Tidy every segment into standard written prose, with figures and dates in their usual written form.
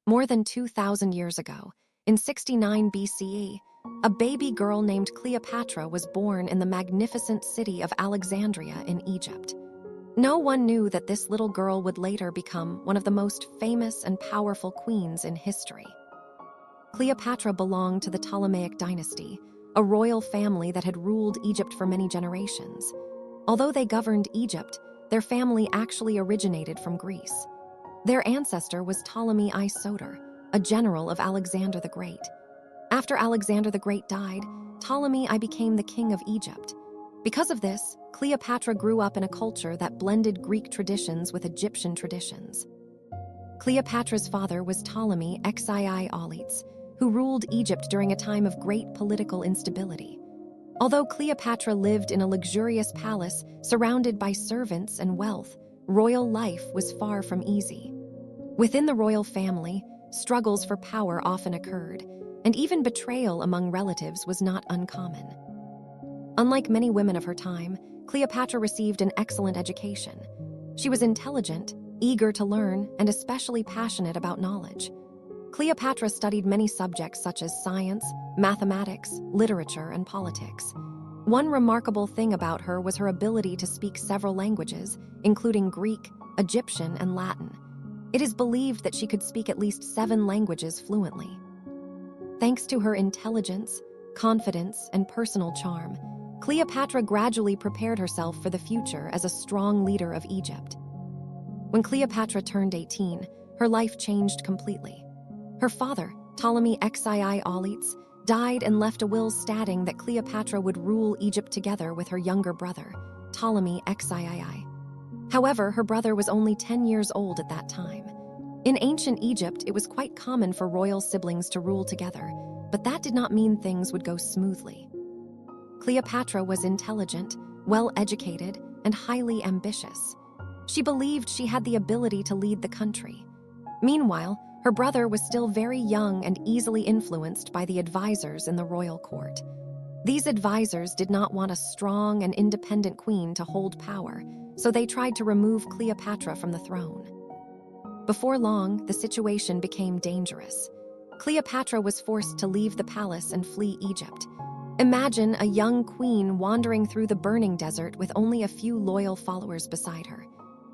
More than 2,000 years ago, in 69 BCE, a baby girl named Cleopatra was born in the magnificent city of Alexandria in Egypt. No one knew that this little girl would later become one of the most famous and powerful queens in history. Cleopatra belonged to the Ptolemaic dynasty, a royal family that had ruled Egypt for many generations. Although they governed Egypt, their family actually originated from Greece. Their ancestor was Ptolemy I Soter, a general of Alexander the Great. After Alexander the Great died, Ptolemy I became the king of Egypt. Because of this, Cleopatra grew up in a culture that blended Greek traditions with Egyptian traditions. Cleopatra's father was Ptolemy Xii Auletes, who ruled Egypt during a time of great political instability. Although Cleopatra lived in a luxurious palace surrounded by servants and wealth, royal life was far from easy. Within the royal family, struggles for power often occurred, and even betrayal among relatives was not uncommon. Unlike many women of her time, Cleopatra received an excellent education. She was intelligent, eager to learn, and especially passionate about knowledge. Cleopatra studied many subjects such as science, mathematics, literature, and politics. One remarkable thing about her was her ability to speak several languages, including Greek, Egyptian, and Latin. It is believed that she could speak at least 7 languages fluently. Thanks to her intelligence, confidence, and personal charm, Cleopatra gradually prepared herself for the future as a strong leader of Egypt. When Cleopatra turned 18, her life changed completely. Her father, Ptolemy Xii Auletes, died and left a will stating that Cleopatra would rule Egypt together with her younger brother, Ptolemy Xii. However, her brother was only 10 years old at that time. In ancient Egypt, it was quite common for royal siblings to rule together, but that did not mean things would go smoothly. Cleopatra was intelligent, well-educated, and highly ambitious. She believed she had the ability to lead the country. Meanwhile, her brother was still very young and easily influenced by the advisors in the royal court. These advisors did not want a strong and independent queen to hold power, so they tried to remove Cleopatra from the throne. Before long, the situation became dangerous. Cleopatra was forced to leave the palace and flee Egypt. Imagine a young queen wandering through the burning desert with only a few loyal followers beside her.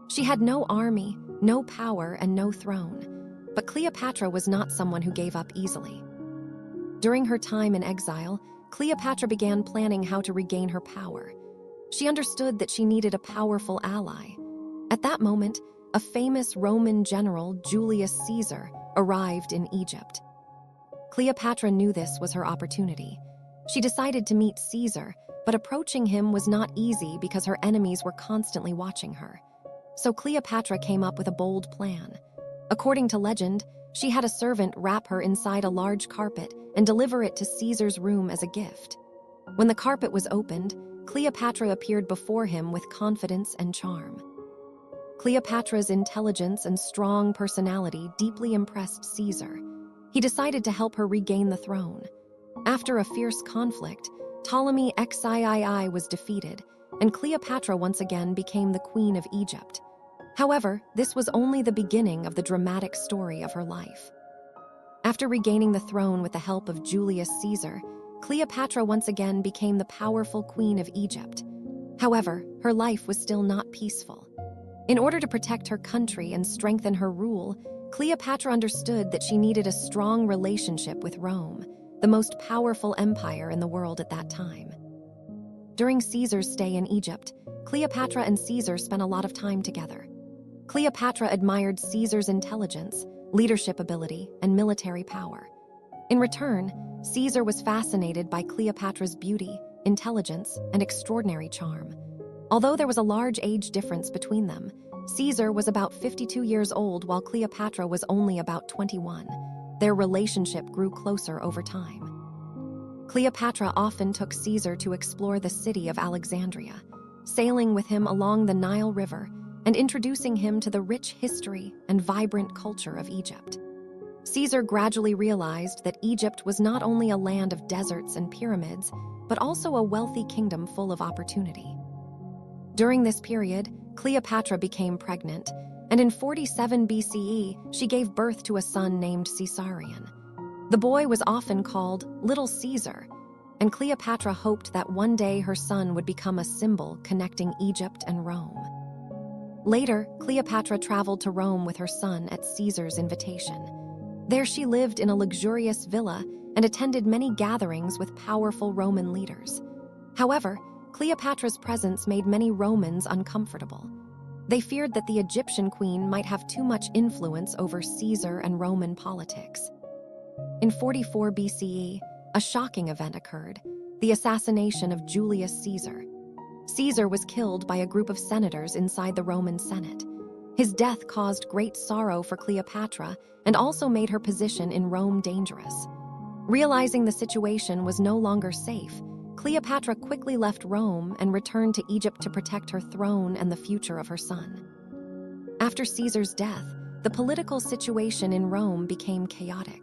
She had no army, no power, and no throne. But Cleopatra was not someone who gave up easily. During her time in exile, Cleopatra began planning how to regain her power. She understood that she needed a powerful ally. At that moment, a famous Roman general, Julius Caesar, arrived in Egypt. Cleopatra knew this was her opportunity. She decided to meet Caesar, but approaching him was not easy because her enemies were constantly watching her. So Cleopatra came up with a bold plan. According to legend, she had a servant wrap her inside a large carpet and deliver it to Caesar's room as a gift. When the carpet was opened, Cleopatra appeared before him with confidence and charm. Cleopatra's intelligence and strong personality deeply impressed Caesar. He decided to help her regain the throne. After a fierce conflict, Ptolemy Xii was defeated, and Cleopatra once again became the queen of Egypt. However, this was only the beginning of the dramatic story of her life. After regaining the throne with the help of Julius Caesar, Cleopatra once again became the powerful queen of Egypt. However, her life was still not peaceful. In order to protect her country and strengthen her rule, Cleopatra understood that she needed a strong relationship with Rome, the most powerful empire in the world at that time. During Caesar's stay in Egypt, Cleopatra and Caesar spent a lot of time together. Cleopatra admired Caesar's intelligence, leadership ability, and military power. In return, Caesar was fascinated by Cleopatra's beauty, intelligence, and extraordinary charm. Although there was a large age difference between them, Caesar was about 52 years old while Cleopatra was only about 21. Their relationship grew closer over time. Cleopatra often took Caesar to explore the city of Alexandria, sailing with him along the Nile River and introducing him to the rich history and vibrant culture of Egypt. Caesar gradually realized that Egypt was not only a land of deserts and pyramids, but also a wealthy kingdom full of opportunity. During this period, Cleopatra became pregnant, and in 47 BCE, she gave birth to a son named Caesarion. The boy was often called Little Caesar, and Cleopatra hoped that one day her son would become a symbol connecting Egypt and Rome. Later, Cleopatra traveled to Rome with her son at Caesar's invitation. There she lived in a luxurious villa and attended many gatherings with powerful Roman leaders. However, Cleopatra's presence made many Romans uncomfortable. They feared that the Egyptian queen might have too much influence over Caesar and Roman politics. In 44 BCE, a shocking event occurred: the assassination of Julius Caesar. Caesar was killed by a group of senators inside the Roman Senate. His death caused great sorrow for Cleopatra and also made her position in Rome dangerous. Realizing the situation was no longer safe, Cleopatra quickly left Rome and returned to Egypt to protect her throne and the future of her son. After Caesar's death, the political situation in Rome became chaotic.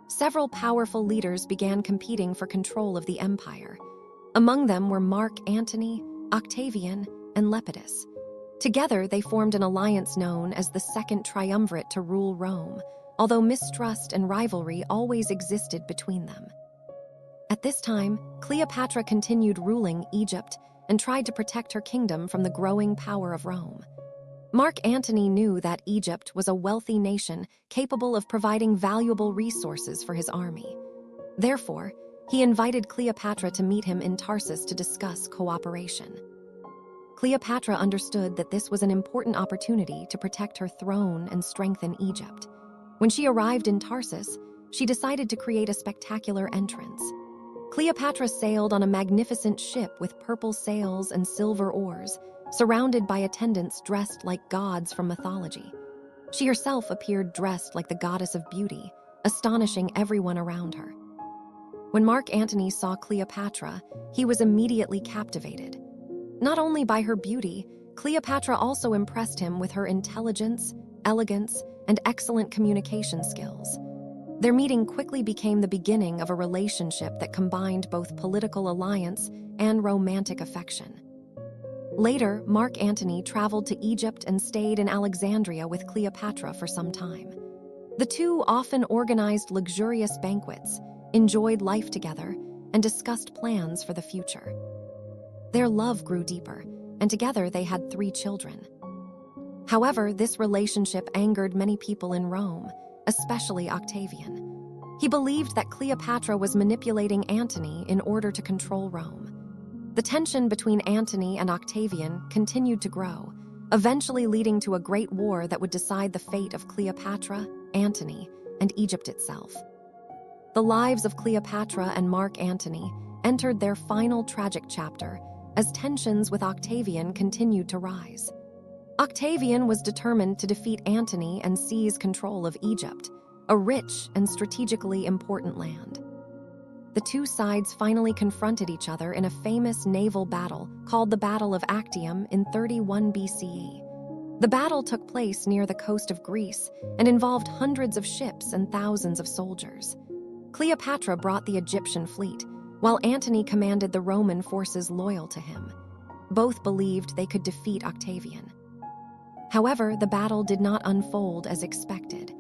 Several powerful leaders began competing for control of the empire. Among them were Mark Antony, Octavian, and Lepidus. Together, they formed an alliance known as the Second Triumvirate to rule Rome, although mistrust and rivalry always existed between them. At this time, Cleopatra continued ruling Egypt and tried to protect her kingdom from the growing power of Rome. Mark Antony knew that Egypt was a wealthy nation capable of providing valuable resources for his army. Therefore, he invited Cleopatra to meet him in Tarsus to discuss cooperation. Cleopatra understood that this was an important opportunity to protect her throne and strengthen Egypt. When she arrived in Tarsus, she decided to create a spectacular entrance. Cleopatra sailed on a magnificent ship with purple sails and silver oars, surrounded by attendants dressed like gods from mythology. She herself appeared dressed like the goddess of beauty, astonishing everyone around her. When Mark Antony saw Cleopatra, he was immediately captivated. Not only by her beauty, Cleopatra also impressed him with her intelligence, elegance, and excellent communication skills. Their meeting quickly became the beginning of a relationship that combined both political alliance and romantic affection. Later, Mark Antony traveled to Egypt and stayed in Alexandria with Cleopatra for some time. The two often organized luxurious banquets, enjoyed life together, and discussed plans for the future. Their love grew deeper, and together they had 3 children. However, this relationship angered many people in Rome, especially Octavian. He believed that Cleopatra was manipulating Antony in order to control Rome. The tension between Antony and Octavian continued to grow, eventually leading to a great war that would decide the fate of Cleopatra, Antony, and Egypt itself. The lives of Cleopatra and Mark Antony entered their final tragic chapter as tensions with Octavian continued to rise. Octavian was determined to defeat Antony and seize control of Egypt, a rich and strategically important land. The two sides finally confronted each other in a famous naval battle called the Battle of Actium in 31 BCE. The battle took place near the coast of Greece and involved hundreds of ships and thousands of soldiers. Cleopatra brought the Egyptian fleet, while Antony commanded the Roman forces loyal to him. Both believed they could defeat Octavian. However, the battle did not unfold as expected.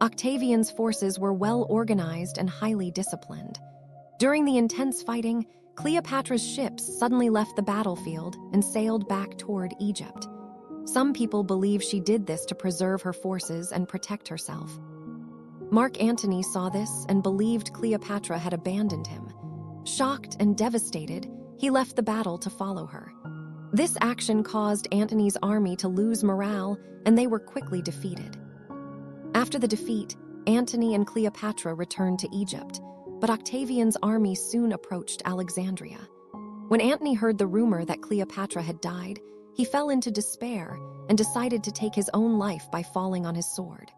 Octavian's forces were well organized and highly disciplined. During the intense fighting, Cleopatra's ships suddenly left the battlefield and sailed back toward Egypt. Some people believe she did this to preserve her forces and protect herself. Mark Antony saw this and believed Cleopatra had abandoned him. Shocked and devastated, he left the battle to follow her. This action caused Antony's army to lose morale, and they were quickly defeated. After the defeat, Antony and Cleopatra returned to Egypt, but Octavian's army soon approached Alexandria. When Antony heard the rumor that Cleopatra had died, he fell into despair and decided to take his own life by falling on his sword.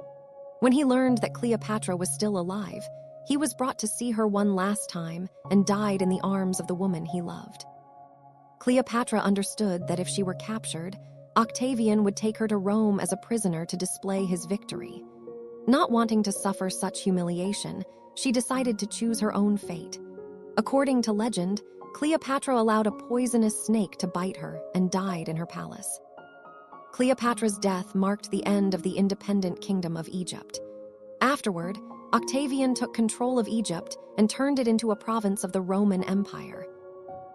When he learned that Cleopatra was still alive, he was brought to see her one last time and died in the arms of the woman he loved. Cleopatra understood that if she were captured, Octavian would take her to Rome as a prisoner to display his victory. Not wanting to suffer such humiliation, she decided to choose her own fate. According to legend, Cleopatra allowed a poisonous snake to bite her and died in her palace. Cleopatra's death marked the end of the independent kingdom of Egypt. Afterward, Octavian took control of Egypt and turned it into a province of the Roman Empire.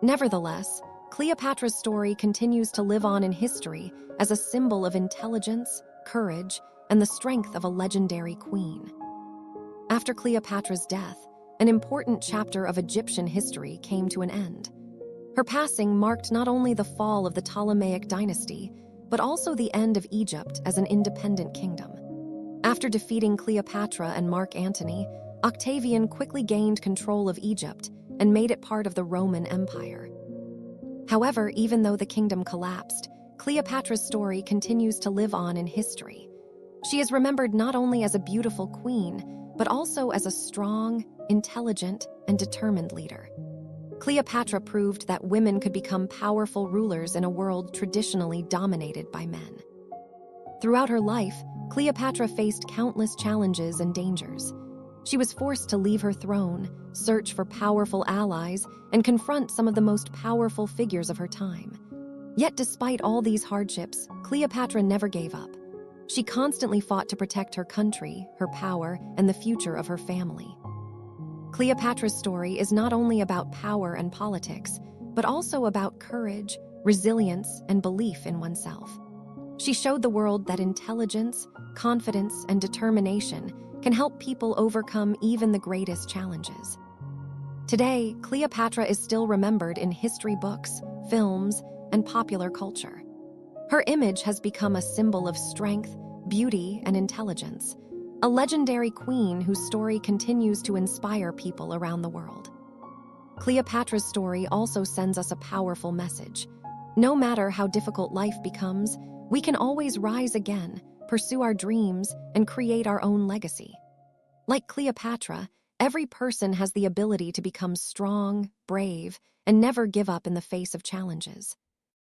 Nevertheless, Cleopatra's story continues to live on in history as a symbol of intelligence, courage, and the strength of a legendary queen. After Cleopatra's death, an important chapter of Egyptian history came to an end. Her passing marked not only the fall of the Ptolemaic dynasty, but also the end of Egypt as an independent kingdom. After defeating Cleopatra and Mark Antony, Octavian quickly gained control of Egypt and made it part of the Roman Empire. However, even though the kingdom collapsed, Cleopatra's story continues to live on in history. She is remembered not only as a beautiful queen, but also as a strong, intelligent, and determined leader. Cleopatra proved that women could become powerful rulers in a world traditionally dominated by men. Throughout her life, Cleopatra faced countless challenges and dangers. She was forced to leave her throne, search for powerful allies, and confront some of the most powerful figures of her time. Yet despite all these hardships, Cleopatra never gave up. She constantly fought to protect her country, her power, and the future of her family. Cleopatra's story is not only about power and politics, but also about courage, resilience, and belief in oneself. She showed the world that intelligence, confidence, and determination can help people overcome even the greatest challenges. Today, Cleopatra is still remembered in history books, films, and popular culture. Her image has become a symbol of strength, beauty, and intelligence, a legendary queen whose story continues to inspire people around the world. Cleopatra's story also sends us a powerful message. No matter how difficult life becomes, we can always rise again, pursue our dreams, and create our own legacy. Like Cleopatra, every person has the ability to become strong, brave, and never give up in the face of challenges.